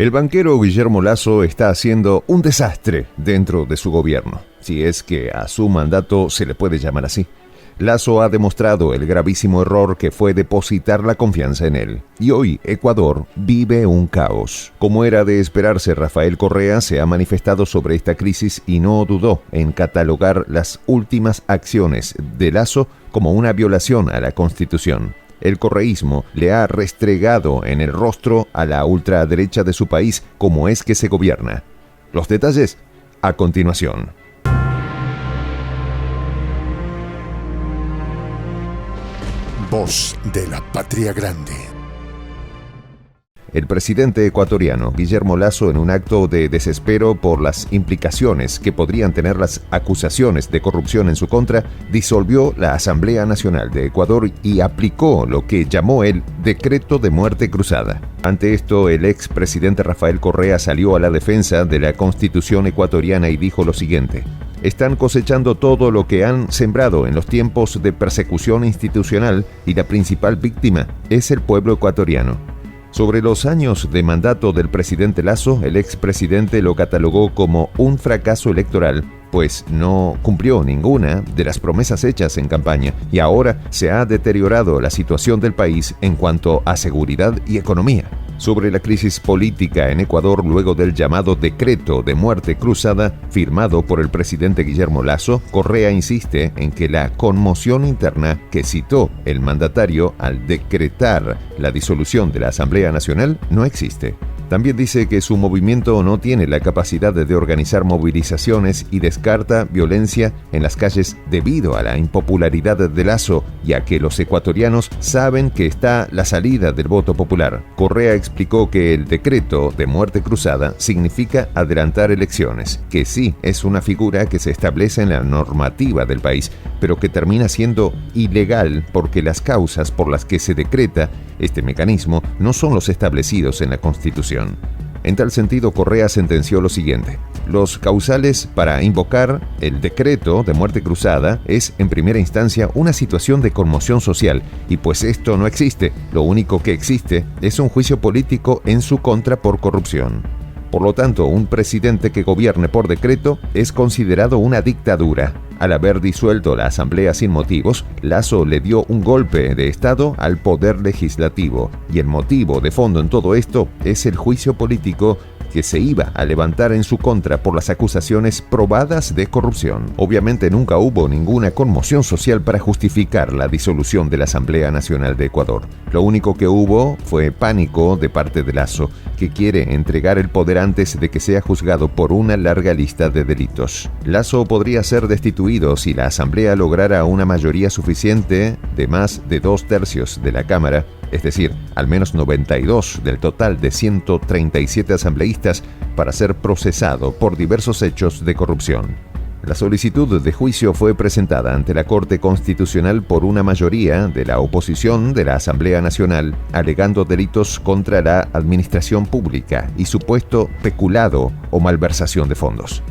El banquero Guillermo Lasso está haciendo un desastre dentro de su gobierno, si es que a su mandato se le puede llamar así. Lasso ha demostrado el gravísimo error que fue depositar la confianza en él. Y hoy Ecuador vive un caos. Como era de esperarse, Rafael Correa se ha manifestado sobre esta crisis y no dudó en catalogar las últimas acciones de Lasso como una violación a la Constitución. El correísmo le ha restregado en el rostro a la ultraderecha de su país cómo es que se gobierna. Los detalles a continuación. Voz de la Patria Grande. El presidente ecuatoriano Guillermo Lasso, en un acto de desespero por las implicaciones que podrían tener las acusaciones de corrupción en su contra, disolvió la Asamblea Nacional de Ecuador y aplicó lo que llamó el decreto de muerte cruzada. Ante esto, el expresidente Rafael Correa salió a la defensa de la Constitución ecuatoriana y dijo lo siguiente: están cosechando todo lo que han sembrado en los tiempos de persecución institucional y la principal víctima es el pueblo ecuatoriano. Sobre los años de mandato del presidente Lasso, el expresidente lo catalogó como un fracaso electoral, pues no cumplió ninguna de las promesas hechas en campaña y ahora se ha deteriorado la situación del país en cuanto a seguridad y economía. Sobre la crisis política en Ecuador luego del llamado decreto de muerte cruzada firmado por el presidente Guillermo Lasso, Correa insiste en que la conmoción interna que citó el mandatario al decretar la disolución de la Asamblea Nacional no existe. También dice que su movimiento no tiene la capacidad de organizar movilizaciones y descarta violencia en las calles debido a la impopularidad de Lasso y a que los ecuatorianos saben que está la salida del voto popular. Correa explicó que el decreto de muerte cruzada significa adelantar elecciones, que sí es una figura que se establece en la normativa del país, pero que termina siendo ilegal porque las causas por las que se decreta este mecanismo no son los establecidos en la Constitución. En tal sentido, Correa sentenció lo siguiente: los causales para invocar el decreto de muerte cruzada es, en primera instancia, una situación de conmoción social, y pues esto no existe. Lo único que existe es un juicio político en su contra por corrupción. Por lo tanto, un presidente que gobierne por decreto es considerado una dictadura. Al haber disuelto la Asamblea sin motivos, Lasso le dio un golpe de Estado al poder legislativo. Y el motivo de fondo en todo esto es el juicio político que se iba a levantar en su contra por las acusaciones probadas de corrupción. Obviamente nunca hubo ninguna conmoción social para justificar la disolución de la Asamblea Nacional de Ecuador. Lo único que hubo fue pánico de parte de Lasso, que quiere entregar el poder antes de que sea juzgado por una larga lista de delitos. Lasso podría ser destituido si la Asamblea lograra una mayoría suficiente de más de 2/3 de la Cámara, es decir, al menos 92 del total de 137 asambleístas, para ser procesado por diversos hechos de corrupción. La solicitud de juicio fue presentada ante la Corte Constitucional por una mayoría de la oposición de la Asamblea Nacional, alegando delitos contra la administración pública y supuesto peculado o malversación de fondos.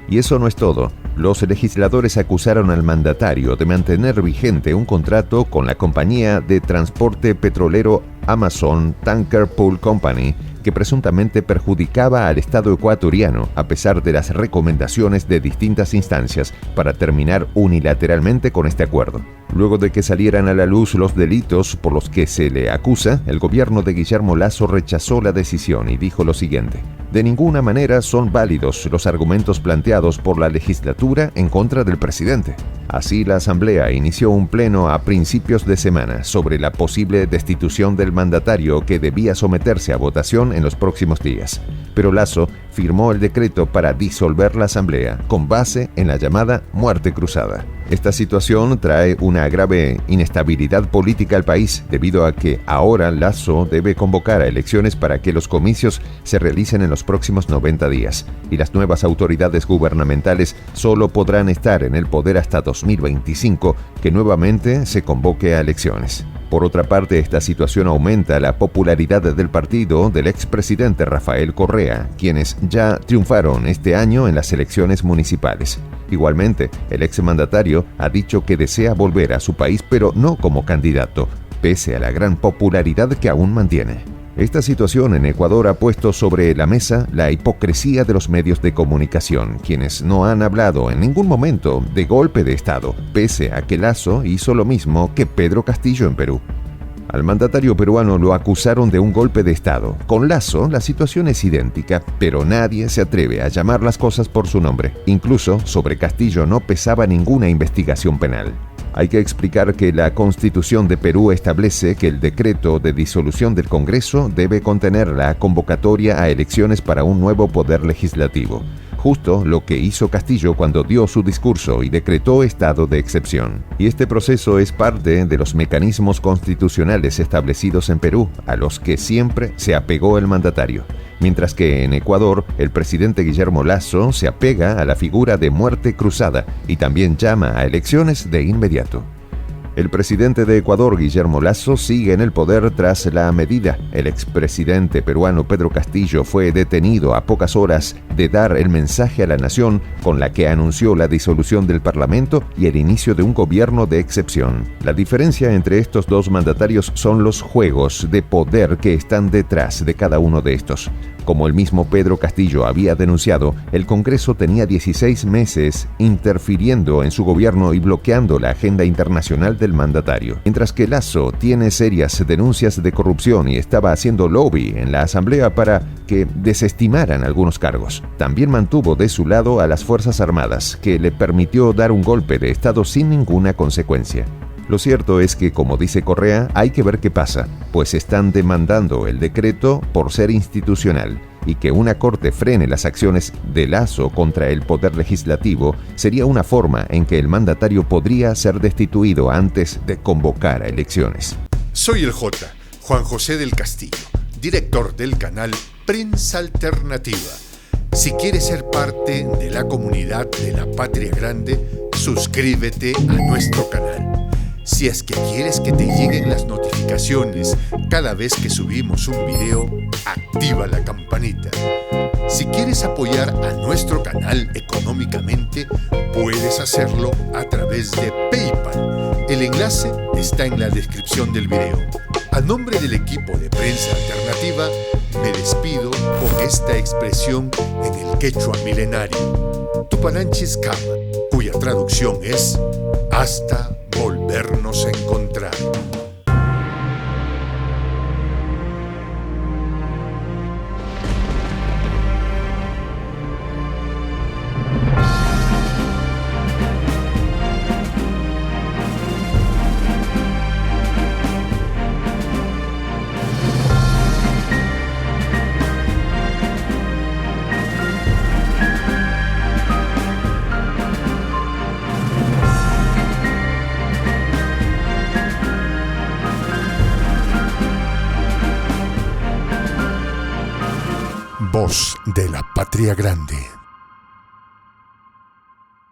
Y eso no es todo. Los legisladores acusaron al mandatario de mantener vigente un contrato con la compañía de transporte petrolero Amazon Tanker Pool Company, que presuntamente perjudicaba al Estado ecuatoriano a pesar de las recomendaciones de distintas instancias para terminar unilateralmente con este acuerdo. Luego de que salieran a la luz los delitos por los que se le acusa, el gobierno de Guillermo Lasso rechazó la decisión y dijo lo siguiente: de ninguna manera son válidos los argumentos planteados por la legislatura en contra del presidente. Así, la Asamblea inició un pleno a principios de semana sobre la posible destitución del mandatario que debía someterse a votación en los próximos días. Pero Lasso firmó el decreto para disolver la Asamblea con base en la llamada muerte cruzada. Esta situación trae una grave inestabilidad política al país, debido a que ahora Lasso debe convocar a elecciones para que los comicios se realicen en los próximos 90 días, y las nuevas autoridades gubernamentales solo podrán estar en el poder hasta 2025, que nuevamente se convoque a elecciones. Por otra parte, esta situación aumenta la popularidad del partido del expresidente Rafael Correa, quienes ya triunfaron este año en las elecciones municipales. Igualmente, el exmandatario ha dicho que desea volver a su país, pero no como candidato, pese a la gran popularidad que aún mantiene. Esta situación en Ecuador ha puesto sobre la mesa la hipocresía de los medios de comunicación, quienes no han hablado en ningún momento de golpe de Estado, pese a que Lasso hizo lo mismo que Pedro Castillo en Perú. Al mandatario peruano lo acusaron de un golpe de Estado. Con Lasso la situación es idéntica, pero nadie se atreve a llamar las cosas por su nombre. Incluso sobre Castillo no pesaba ninguna investigación penal. Hay que explicar que la Constitución de Perú establece que el decreto de disolución del Congreso debe contener la convocatoria a elecciones para un nuevo poder legislativo. Justo lo que hizo Castillo cuando dio su discurso y decretó estado de excepción. Y este proceso es parte de los mecanismos constitucionales establecidos en Perú, a los que siempre se apegó el mandatario. Mientras que en Ecuador, el presidente Guillermo Lasso se apega a la figura de muerte cruzada y también llama a elecciones de inmediato. El presidente de Ecuador, Guillermo Lasso, sigue en el poder tras la medida. El expresidente peruano Pedro Castillo fue detenido a pocas horas de dar el mensaje a la nación con la que anunció la disolución del Parlamento y el inicio de un gobierno de excepción. La diferencia entre estos dos mandatarios son los juegos de poder que están detrás de cada uno de estos. Como el mismo Pedro Castillo había denunciado, el Congreso tenía 16 meses interfiriendo en su gobierno y bloqueando la agenda internacional del mandatario. Mientras que Lasso tiene serias denuncias de corrupción y estaba haciendo lobby en la Asamblea para que desestimaran algunos cargos. También mantuvo de su lado a las Fuerzas Armadas, que le permitió dar un golpe de Estado sin ninguna consecuencia. Lo cierto es que, como dice Correa, hay que ver qué pasa, pues están demandando el decreto por ser institucional, y que una corte frene las acciones de Lasso contra el poder legislativo sería una forma en que el mandatario podría ser destituido antes de convocar a elecciones. Soy el J, Juan José del Castillo, director del canal Prensa Alternativa. Si quieres ser parte de la comunidad de la Patria Grande, suscríbete a nuestro canal. Si es que quieres que te lleguen las notificaciones cada vez que subimos un video, activa la campanita. Si quieres apoyar a nuestro canal económicamente, puedes hacerlo a través de PayPal. El enlace está en la descripción del video. A nombre del equipo de Prensa Alternativa, me despido con esta expresión en el quechua milenario, Tupananchis Kama, cuya traducción es hasta volvernos a encontrar. Voz de la Patria Grande.